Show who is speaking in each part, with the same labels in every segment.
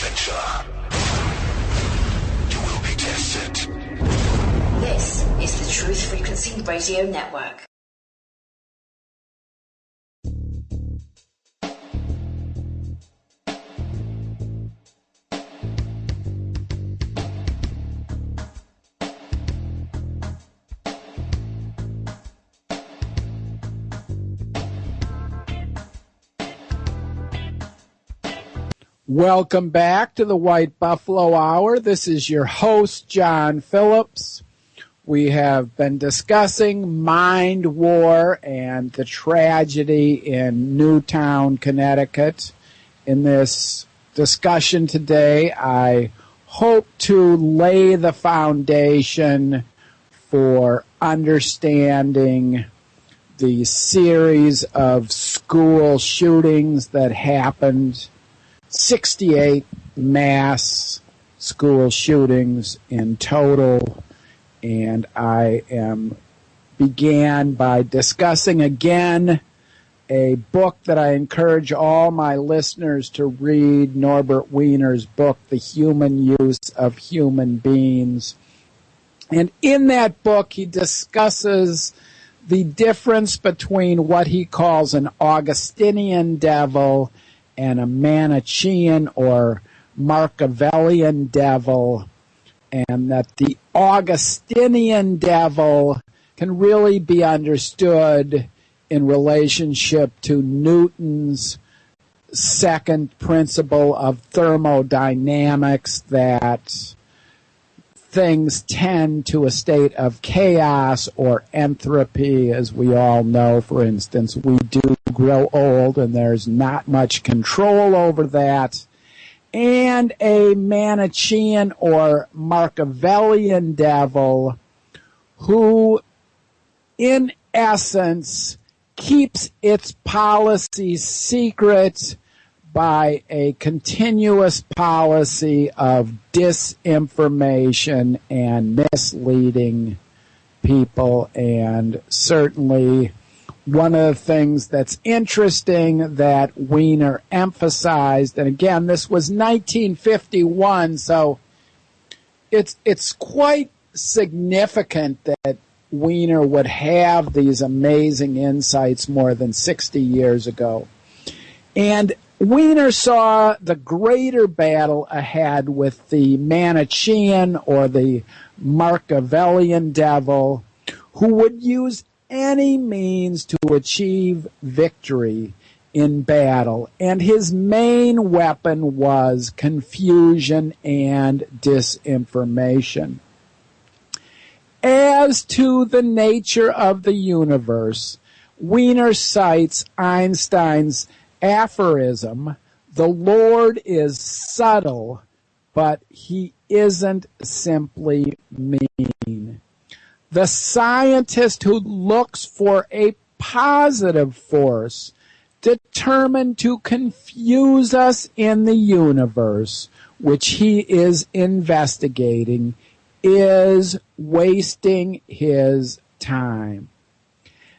Speaker 1: adventure. You will be tested.
Speaker 2: This is the Truth Frequency Radio Network.
Speaker 3: Welcome back to the White Buffalo Hour. This is your host, John Phillips. We have been discussing mind war and the tragedy in Newtown, Connecticut. In this discussion today, I hope to lay the foundation for understanding the series of school shootings that happened, 68 mass school shootings in total, and I began by discussing again a book that I encourage all my listeners to read, Norbert Wiener's book, The Human Use of Human Beings. And in that book, he discusses the difference between what he calls an Augustinian devil and a Manichaean or Machiavellian devil, and that the Augustinian devil can really be understood in relationship to Newton's second principle of thermodynamics, that things tend to a state of chaos or entropy. As we all know, for instance, we do grow old and there's not much control over that. And a Manichaean or Machiavellian devil who, in essence, keeps its policies secret by a continuous policy of disinformation and misleading people. And certainly one of the things that's interesting that Wiener emphasized, and again, this was 1951, so it's quite significant that Wiener would have these amazing insights more than 60 years ago. And Wiener saw the greater battle ahead with the Manichaean or the Machiavellian devil, who would use any means to achieve victory in battle. And his main weapon was confusion and disinformation. As to the nature of the universe, Wiener cites Einstein's aphorism, "The Lord is subtle, but he isn't simply mean." The scientist who looks for a positive force determined to confuse us in the universe, which he is investigating, is wasting his time.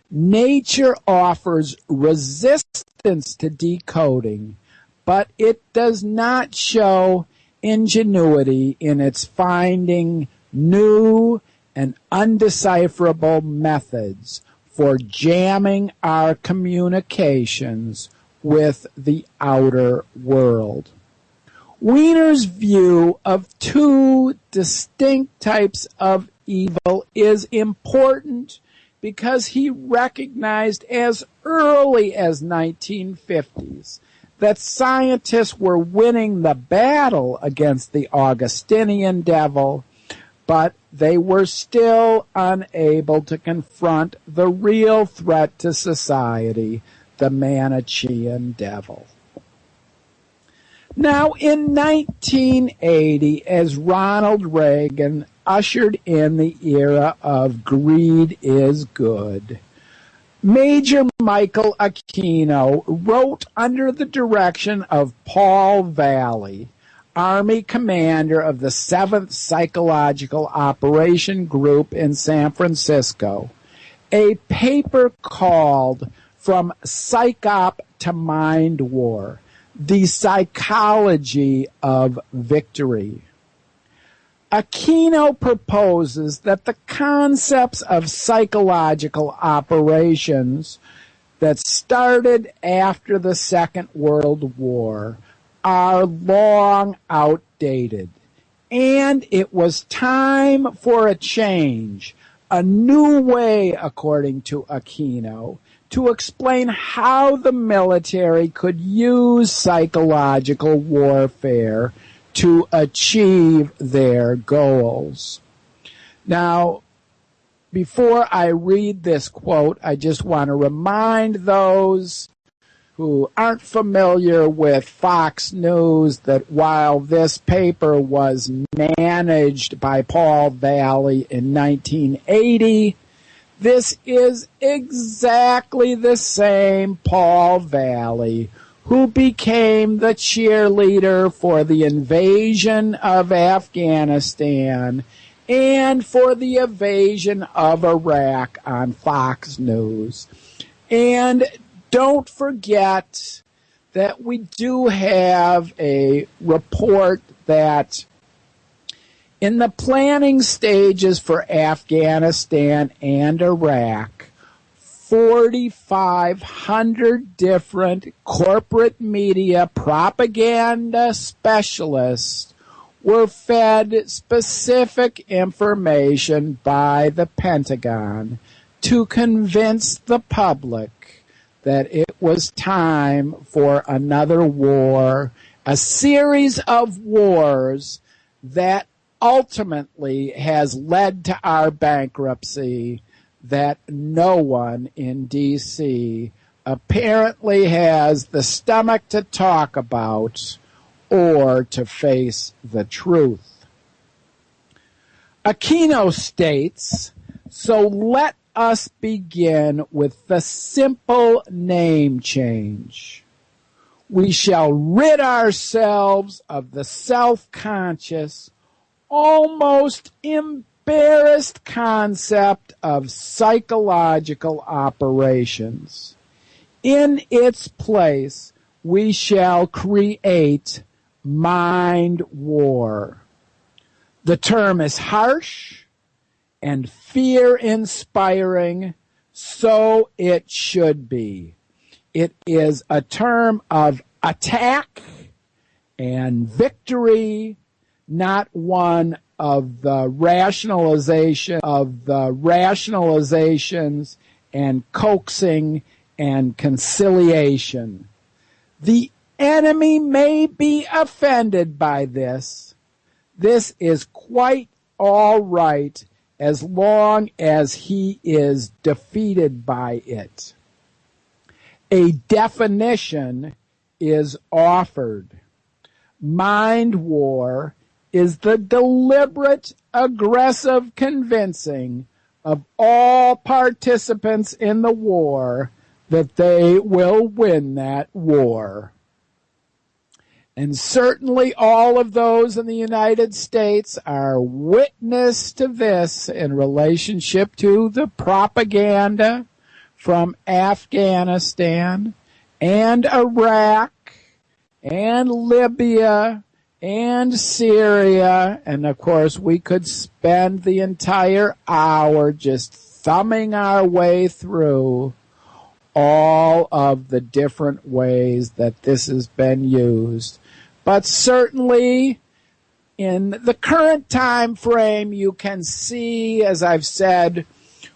Speaker 3: Nature offers resistance to decoding, but it does not show ingenuity in its finding new and undecipherable methods for jamming our communications with the outer world. Wiener's view of two distinct types of evil is important because he recognized as early as 1950s that scientists were winning the battle against the Augustinian devil, but they were still unable to confront the real threat to society, the Manichaean devil. Now, in 1980, as Ronald Reagan ushered in the era of greed is good, Major Michael Aquino wrote under the direction of Paul Valley, Army commander of the 7th Psychological Operation Group in San Francisco, a paper called From Psych Op to Mind War, the psychology of victory. Aquino proposes that the concepts of psychological operations that started after the Second World War are long outdated, and it was time for a change, a new way, according to Aquino, to explain how the military could use psychological warfare to achieve their goals. Now, before I read this quote, I just want to remind those who aren't familiar with Fox News that while this paper was managed by Paul Valley in 1980, this is exactly the same Paul Valley who became the cheerleader for the invasion of Afghanistan and for the invasion of Iraq on Fox News. And don't forget that we do have a report that in the planning stages for Afghanistan and Iraq, 4,500 different corporate media propaganda specialists were fed specific information by the Pentagon to convince the public that it was time for another war, a series of wars that ultimately has led to our bankruptcy that no one in D.C. apparently has the stomach to talk about or to face the truth. Aquino states, so let us begin with the simple name change. We shall rid ourselves of the self-conscious, almost embarrassed concept of psychological operations. In its place, we shall create mind war. The term is harsh and fear-inspiring, so it should be. It is a term of attack and victory, not one of the rationalizations and coaxing and conciliation. The enemy may be offended by this. This is quite all right as long as he is defeated by it. A definition is offered. Mind war is the deliberate, aggressive convincing of all participants in the war that they will win that war. And certainly all of those in the United States are witness to this in relationship to the propaganda from Afghanistan and Iraq and Libya and Syria. And of course, we could spend the entire hour just thumbing our way through all of the different ways that this has been used. But certainly in the current time frame, you can see, as I've said,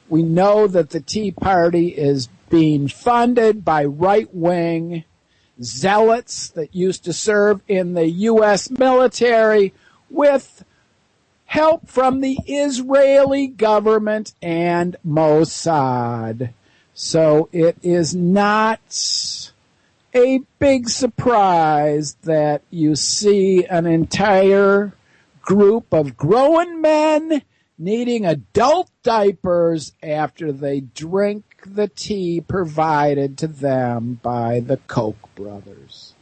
Speaker 3: we know that the Tea Party is being funded by right-wing zealots that used to serve in the U.S. military with help from the Israeli government and Mossad. So it is not a big surprise that you see an entire group of grown men needing adult diapers after they drink the tea provided to them by the Koch brothers.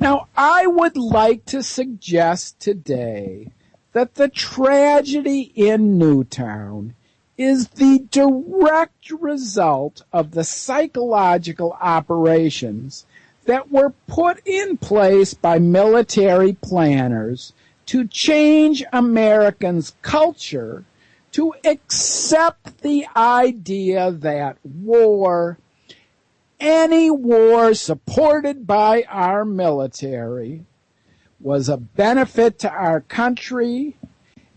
Speaker 3: Now, I would like to suggest today that the tragedy in Newtown is the direct result of the psychological operations that were put in place by military planners to change Americans' culture to accept the idea that war, any war supported by our military, was a benefit to our country,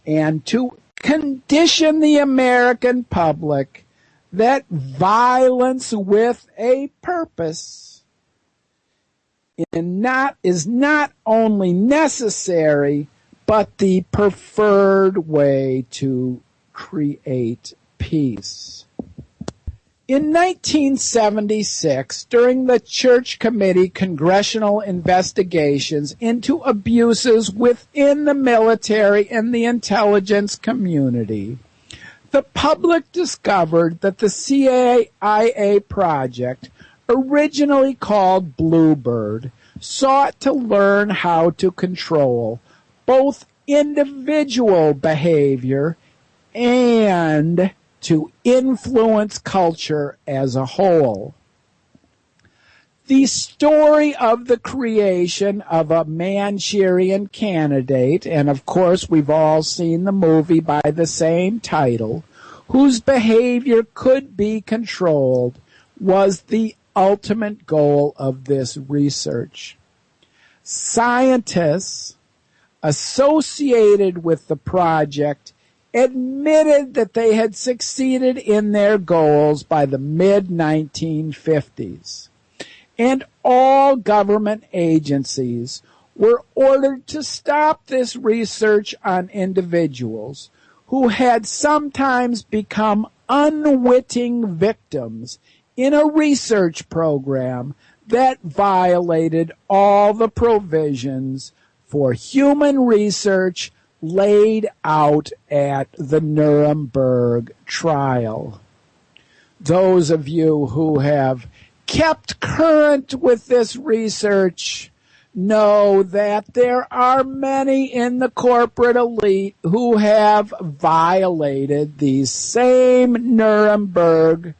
Speaker 3: and to condition the American public that violence with a purpose is not only necessary, but the preferred way to create peace. In 1976, during the Church Committee congressional investigations into abuses within the military and the intelligence community, the public discovered that the CIA project, originally called Bluebird, sought to learn how to control both individual behavior and to influence culture as a whole. The story of the creation of a Manchurian Candidate, and of course we've all seen the movie by the same title, whose behavior could be controlled, was the ultimate goal of this research. Scientists associated with the project admitted that they had succeeded in their goals by the mid-1950s. And all government agencies were ordered to stop this research on individuals who had sometimes become unwitting victims in a research program that violated all the provisions for human research laid out at the Nuremberg trial. Those of you who have kept current with this research know that there are many in the corporate elite who have violated these same Nuremberg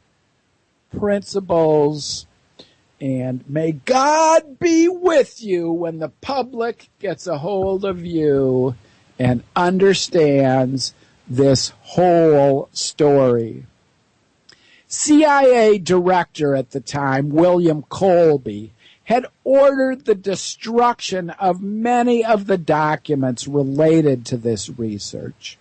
Speaker 3: principles. And may God be with you when the public gets a hold of you and understands this whole story. CIA director at the time, William Colby, had ordered the destruction of many of the documents related to this research.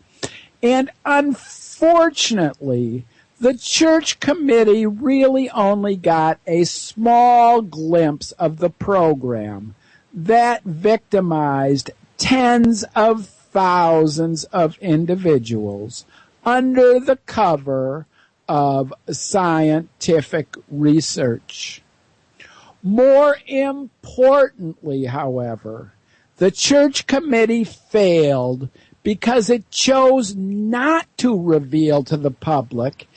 Speaker 3: And unfortunately, the church committee really only got a small glimpse of the program that victimized tens of thousands of individuals under the cover of scientific research. More importantly, however, the church committee failed because it chose not to reveal to the public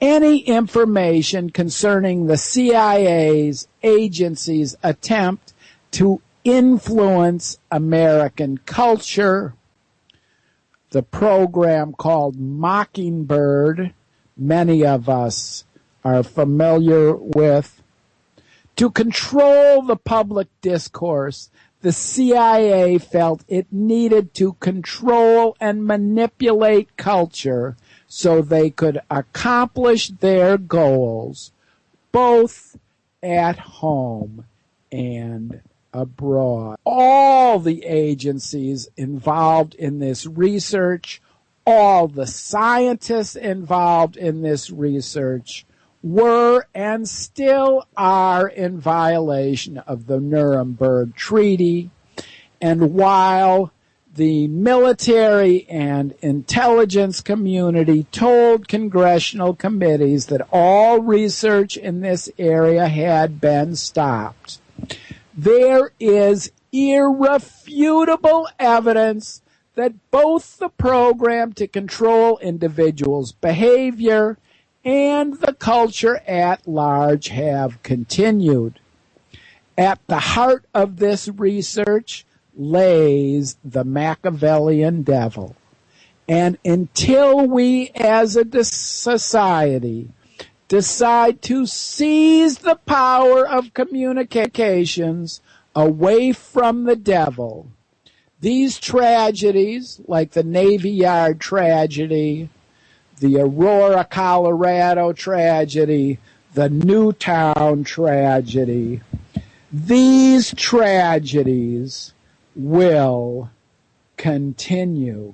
Speaker 3: any information concerning the CIA's agency's attempt to influence American culture. The program called Mockingbird, many of us are familiar with. To control the public discourse, the CIA felt it needed to control and manipulate culture so they could accomplish their goals both at home and abroad. All the agencies involved in this research, all the scientists involved in this research were and still are in violation of the Nuremberg Treaty. And while the military and intelligence community told congressional committees that all research in this area had been stopped, there is irrefutable evidence that both the program to control individuals' behavior and the culture at large have continued. At the heart of this research lays the Machiavellian devil. And until we as a society decide to seize the power of communications away from the devil, these tragedies, like the Navy Yard tragedy, the Aurora, Colorado tragedy, the Newtown tragedy, these tragedies will continue.